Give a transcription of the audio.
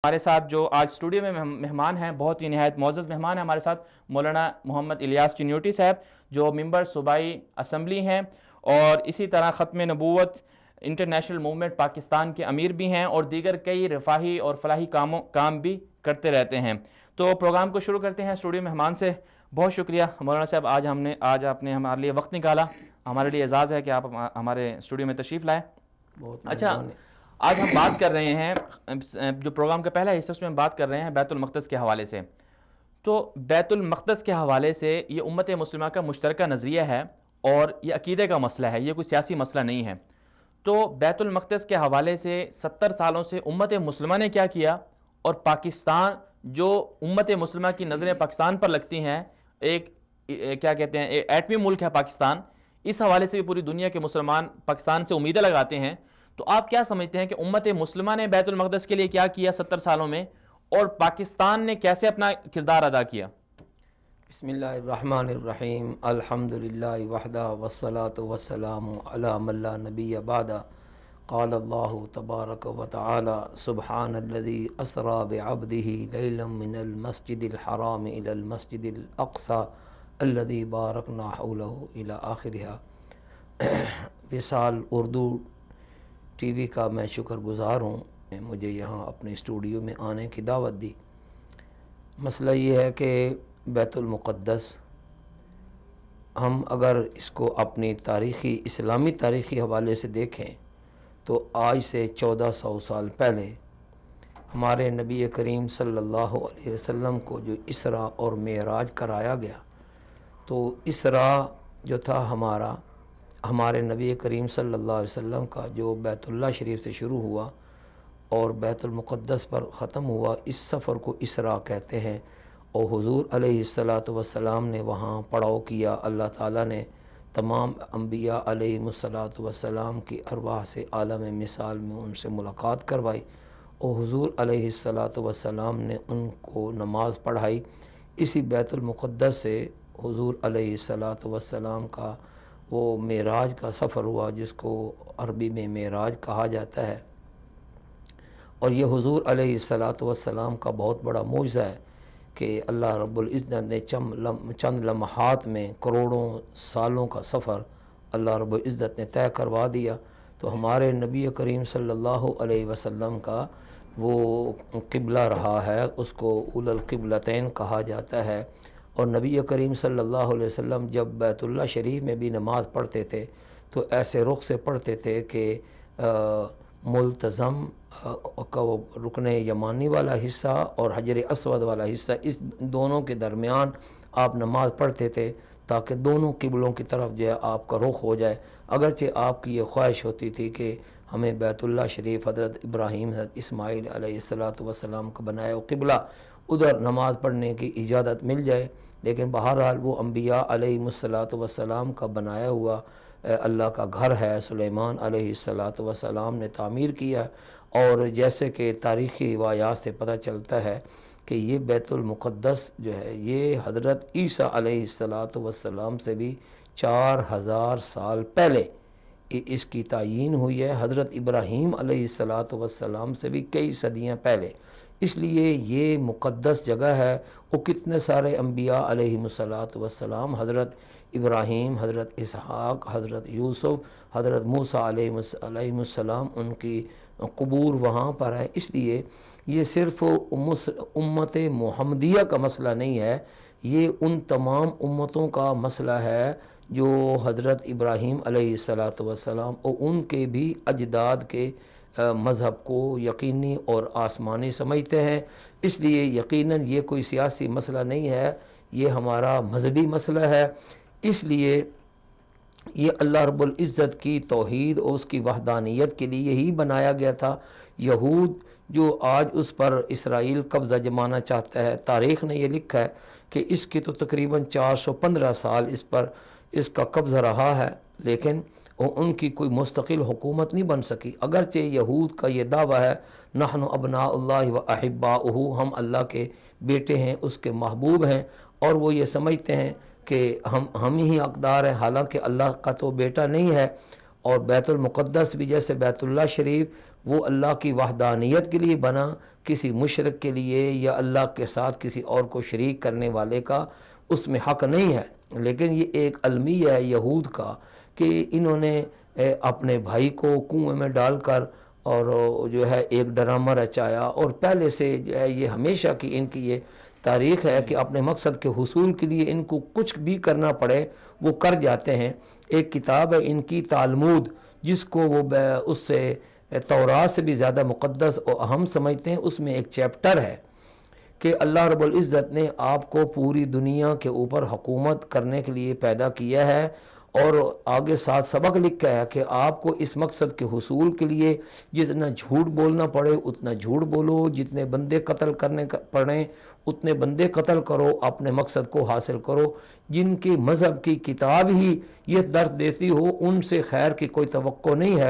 ہمارے ساتھ جو آج اسٹوڈیو میں مہمان ہیں، بہت ہی نہایت معزز مہمان ہیں ہمارے ساتھ، مولانا محمد الیاس چنیوٹی صاحب، جو ممبر صوبائی اسمبلی ہیں اور اسی طرح ختم نبوت انٹرنیشنل موومنٹ پاکستان کے امیر بھی ہیں اور دیگر کئی رفاہی اور فلاحی کام بھی کرتے رہتے ہیں۔ تو پروگرام کو شروع کرتے ہیں اسٹوڈیو مہمان سے۔ بہت شکریہ مولانا صاحب، آج آپ نے ہمارے لیے وقت نکالا، ہمارے لیے اعزاز ہے کہ آپ ہمارے اسٹوڈیو میں تشریف لائیں۔ اچھا، آج ہم بات کر رہے ہیں، جو پروگرام کا پہلا حصہ اس میں ہم بات کر رہے ہیں بیت المقدس کے حوالے سے۔ تو بیت المقدس کے حوالے سے یہ امت مسلمہ کا مشترکہ نظریہ ہے اور یہ عقیدے کا مسئلہ ہے، یہ کوئی سیاسی مسئلہ نہیں ہے۔ تو بیت المقدس کے حوالے سے 70 سالوں سے امت مسلمہ نے کیا کیا، اور پاکستان جو امت مسلمہ کی نظریں پاکستان پر لگتی ہیں، ایک کیا کہتے ہیں ایٹمی ملک ہے پاکستان، اس حوالے سے بھی پوری دنیا کے مسلمان پاکستان سے امیدیں لگاتے ہیں۔ تو آپ کیا سمجھتے ہیں کہ امت مسلمہ نے بیت المقدس کے لیے کیا کیا 70 سالوں میں، اور پاکستان نے کیسے اپنا کردار ادا کیا؟ بسم اللہ الرحمن الرحیم، الحمدللہ وحدہ والصلاة والسلام علی من لا نبی بعدہ، قال اللہ تبارک و تعالی سبحان الذی اسری بعبدہ لیلا من المسجد الحرام الی المسجد الاقصی الذی بارکنا حولہ الی آخرہ۔ وصال اردو ٹی وی کا میں شکر گزار ہوں، مجھے یہاں اپنے اسٹوڈیو میں آنے کی دعوت دی۔ مسئلہ یہ ہے کہ بیت المقدس، ہم اگر اس کو اپنی اسلامی تاریخی حوالے سے دیکھیں تو آج سے 1400 سال پہلے ہمارے نبی کریم صلی اللہ علیہ وسلم کو جو اسراء اور معراج کرایا گیا، تو اسراء جو تھا ہمارے نبی کریم صلی اللہ علیہ وسلم کا جو بیت اللہ شریف سے شروع ہوا اور بیت المقدس پر ختم ہوا، اس سفر کو اسراء کہتے ہیں۔ اور حضور علیہ السلام نے وہاں پڑاؤ کیا، اللہ تعالیٰ نے تمام انبیاء علیہ السلام کی ارواح سے عالم مثال میں ان سے ملاقات کروائی، اور حضور علیہ السلام نے ان کو نماز پڑھائی۔ اسی بیت المقدس سے حضور علیہ السلام کا وہ معراج کا سفر ہوا، جس کو عربی میں معراج کہا جاتا ہے۔ اور یہ حضور علیہ السلام کا بہت بڑا معجزہ ہے کہ اللہ رب العزت نے چند لمحات میں کروڑوں سالوں کا سفر اللہ رب العزت نے طے کروا دیا۔ تو ہمارے نبی کریم صلی اللہ علیہ وسلم کا وہ قبلہ رہا ہے، اس کو اول القبلتین کہا جاتا ہے۔ اور نبی کریم صلی اللہ علیہ وسلم جب بیت اللہ شریف میں بھی نماز پڑھتے تھے تو ایسے رخ سے پڑھتے تھے کہ ملتزم کا وہ رکن یمانی والا حصہ اور حجر اسود والا حصہ، اس دونوں کے درمیان آپ نماز پڑھتے تھے تاکہ دونوں قبلوں کی طرف جو ہے آپ کا رخ ہو جائے۔ اگرچہ آپ کی یہ خواہش ہوتی تھی کہ ہمیں بیت اللہ شریف حضرت ابراہیم حضرت اسماعیل علیہ السلام کا بنایا وہ قبلہ، ادھر نماز پڑھنے کی اجازت مل جائے، لیکن بہرحال وہ انبیاء علیہ السلام کا بنایا ہوا اللہ کا گھر ہے، سلیمان علیہ السلام نے تعمیر کیا۔ اور جیسے کہ تاریخی روایات سے پتہ چلتا ہے کہ یہ بیت المقدس جو ہے یہ حضرت عیسیٰ علیہ السلام سے بھی 4000 سال پہلے اس کی تعیین ہوئی ہے، حضرت ابراہیم علیہ السلام سے بھی کئی صدیاں پہلے۔ اس لیے یہ مقدس جگہ ہے۔ وہ کتنے سارے انبیاء علیہ السلام، حضرت ابراہیم، حضرت اسحاق، حضرت یوسف، حضرت موسیٰ علیہ السلام، ان کی قبور وہاں پر ہے۔ اس لیے یہ صرف امت محمدیہ کا مسئلہ نہیں ہے، یہ ان تمام امتوں کا مسئلہ ہے جو حضرت ابراہیم علیہ السلام اور ان کے بھی اجداد کے مذہب کو یقینی اور آسمانی سمجھتے ہیں۔ اس لیے یقیناً یہ کوئی سیاسی مسئلہ نہیں ہے، یہ ہمارا مذہبی مسئلہ ہے۔ اس لیے یہ اللہ رب العزت کی توحید اور اس کی وحدانیت کے لیے ہی بنایا گیا تھا۔ یہود جو آج اس پر اسرائیل قبضہ جمانا چاہتا ہے، تاریخ نے یہ لکھا ہے کہ اس کی تو تقریباً 415 سال اس کا قبضہ رہا ہے، لیکن ان کی کوئی مستقل حکومت نہیں بن سکی۔ اگرچہ یہود کا یہ دعویٰ ہے نحن ابناء اللہ و احباؤہ، ہم اللہ کے بیٹے ہیں، اس کے محبوب ہیں، اور وہ یہ سمجھتے ہیں کہ ہم ہی حقدار ہیں، حالانکہ اللہ کا تو بیٹا نہیں ہے۔ اور بیت المقدس بھی جیسے بیت اللہ شریف وہ اللہ کی وحدانیت کے لیے بنا کسی مشرک کے لیے یا اللہ کے ساتھ کسی اور کو شریک کرنے والے کا اس میں حق نہیں ہے، لیکن یہ ایک المیہ ہے یہود کا کہ انہوں نے اپنے بھائی کو کنویں میں ڈال کر اور جو ہے ایک ڈرامہ رچایا، اور پہلے سے جو ہے یہ ہمیشہ کی ان کی یہ تاریخ ہے کہ اپنے مقصد کے حصول کے لیے ان کو کچھ بھی کرنا پڑے وہ کر جاتے ہیں۔ ایک کتاب ہے ان کی تالمود، جس کو وہ اس سے تورات سے بھی زیادہ مقدس اور اہم سمجھتے ہیں۔ اس میں ایک چیپٹر ہے کہ اللہ رب العزت نے آپ کو پوری دنیا کے اوپر حکومت کرنے کے لیے پیدا کیا ہے، اور آگے ساتھ سبق لکھا ہے کہ آپ کو اس مقصد کے حصول کے لیے جتنا جھوٹ بولنا پڑے اتنا جھوٹ بولو، جتنے بندے قتل کرنے پڑیں اتنے بندے قتل کرو، اپنے مقصد کو حاصل کرو۔ جن کی مذہب کی کتاب ہی یہ درس دیتی ہو ان سے خیر کی کوئی توقع نہیں ہے۔